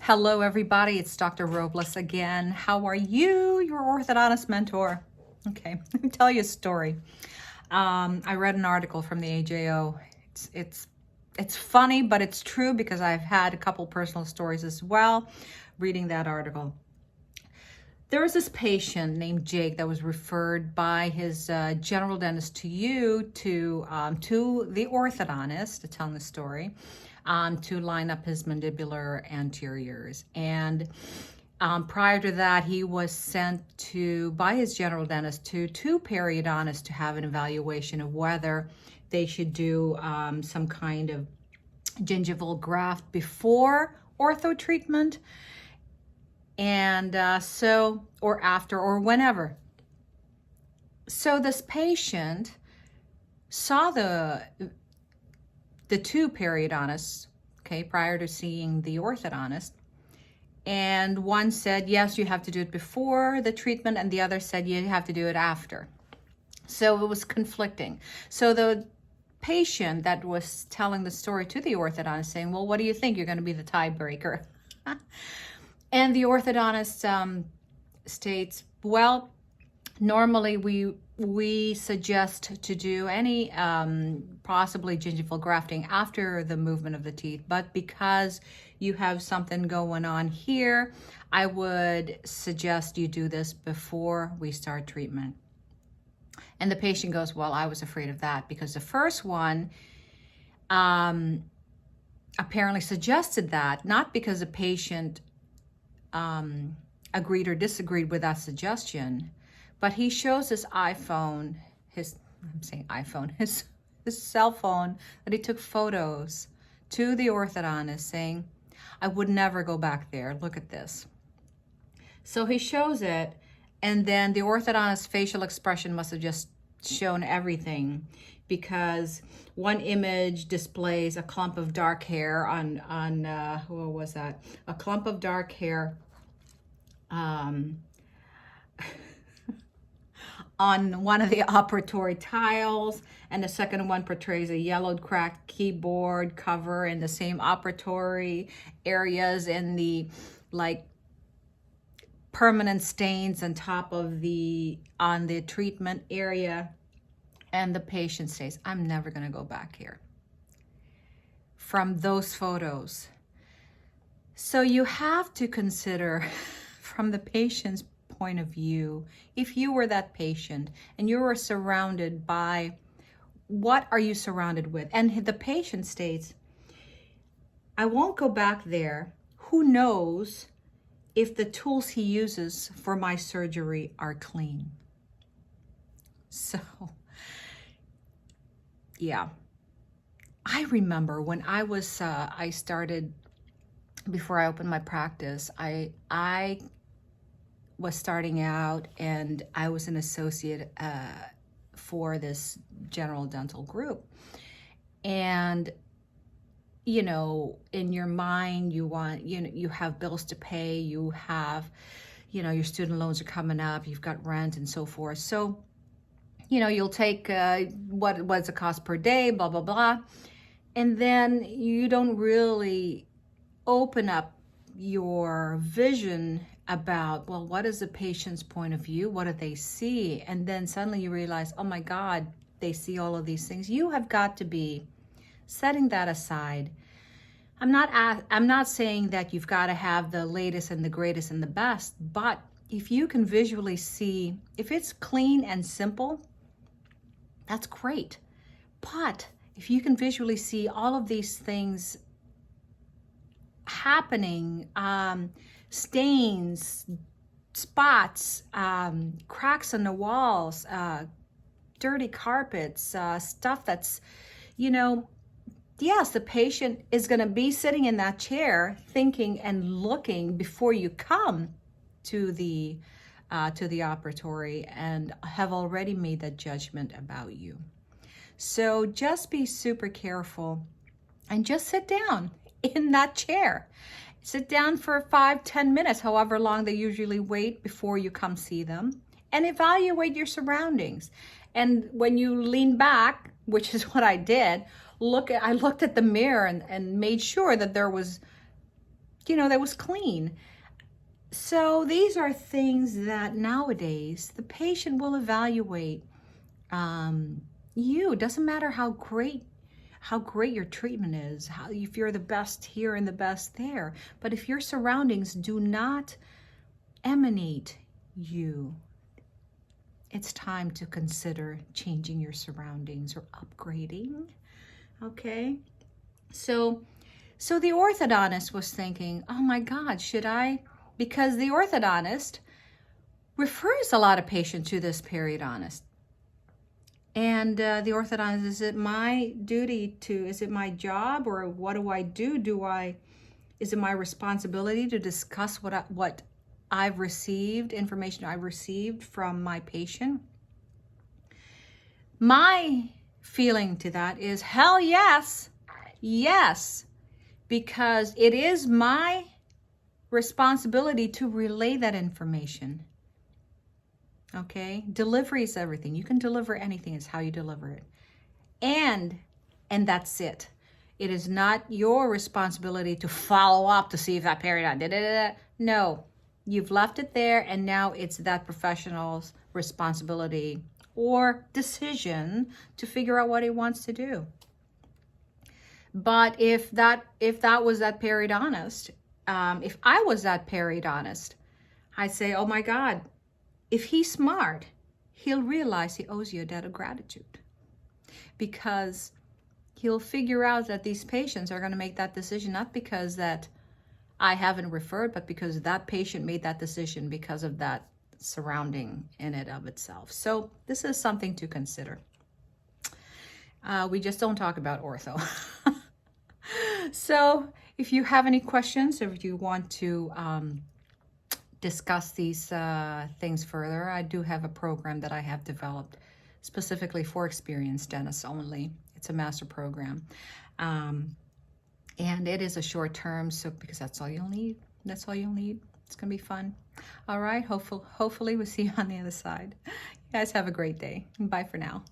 Hello, everybody. It's Dr. Robles again. How are you? Your orthodontist mentor. Okay, let me tell you a story. I read an article from the AJO. It's funny, but it's true because I've had a couple personal stories as well reading that article. There was this patient named Jake that was referred by his general dentist to the orthodontist, to tell the story, to line up his mandibular anteriors. And prior to that, he was sent by his general dentist to two periodontists to have an evaluation of whether they should do some kind of gingival graft before ortho treatment, and or after, or whenever. So this patient saw the two periodontists, okay, prior to seeing the orthodontist, and one said, yes, you have to do it before the treatment, and the other said you have to do it after. So it was conflicting. So the patient that was telling the story to the orthodontist saying, well, what do you think? You're going to be the tiebreaker. And the orthodontist states, well, normally we suggest to do any possibly gingival grafting after the movement of the teeth, but because you have something going on here, I would suggest you do this before we start treatment. And the patient goes, well, I was afraid of that because the first one apparently suggested that, not because the patient agreed or disagreed with that suggestion, but he shows his iPhone, his cell phone, that he took photos to the orthodontist saying, I would never go back there. Look at this. So he shows it, and then the orthodontist's facial expression must have just shown everything, because one image displays a clump of dark hair on what was that? A clump of dark hair on one of the operatory tiles, and the second one portrays a yellowed cracked keyboard cover in the same operatory areas, and the permanent stains on top of the treatment area. And the patient says, I'm never going to go back here from those photos. So you have to consider from the patient's point of view, if you were that patient and you were surrounded by, what are you surrounded with? And the patient states, I won't go back there. Who knows if the tools he uses for my surgery are clean? So, yeah. I remember when I started, before I opened my practice, I was starting out, and I was an associate for this general dental group. And in your mind, you have bills to pay, you have, your student loans are coming up, you've got rent and so forth. So, you'll take what's the cost per day, blah, blah, blah. And then you don't really open up your vision about, well, what is the patient's point of view? What do they see? And then suddenly you realize, oh my God, they see all of these things. You have got to be setting that aside. I'm not saying that you've got to have the latest and the greatest and the best, but if you can visually see, if it's clean and simple, that's great. But if you can visually see all of these things happening, stains, spots, cracks on the walls, dirty carpets, stuff that's, yes, the patient is going to be sitting in that chair thinking and looking before you come to the operatory and have already made that judgment about you. So just be super careful and just sit down in that chair. Sit down for 5-10 minutes, however long they usually wait before you come see them, and evaluate your surroundings. And when you lean back, which is what I did, I looked at the mirror and made sure that there was that was clean. So these are things that nowadays the patient will evaluate you. It doesn't matter how great your treatment is, if you're the best here and the best there. But if your surroundings do not emanate you, it's time to consider changing your surroundings or upgrading. Okay? So the orthodontist was thinking, oh my God, should I? Because the orthodontist refers a lot of patients to this periodontist. And the orthodontist, is it my duty is it my job, or what do I do? Is it my responsibility to discuss what I've received, information I've received from my patient? My feeling to that is hell yes. Yes, because it is my responsibility to relay that information. Okay, delivery is everything. You can deliver anything. It's how you deliver it. And that's it. It is not your responsibility to follow up to see if that period did it. No, you've left it there, and now it's that professional's responsibility or decision to figure out what he wants to do. But if that was that periodontist, if I was that periodontist, I'd say, oh my God, if he's smart, he'll realize he owes you a debt of gratitude, because he'll figure out that these patients are going to make that decision, not because that I haven't referred, but because that patient made that decision because of that surrounding in it of itself. So this is something to consider. We just don't talk about ortho. So if you have any questions, or if you want to discuss these things further, I do have a program that I have developed specifically for experienced dentists only. It's a master program. And it is a short term, so because that's all you'll need. That's all you'll need. It's going to be fun. All right. Hopefully we'll see you on the other side. You guys have a great day. Bye for now.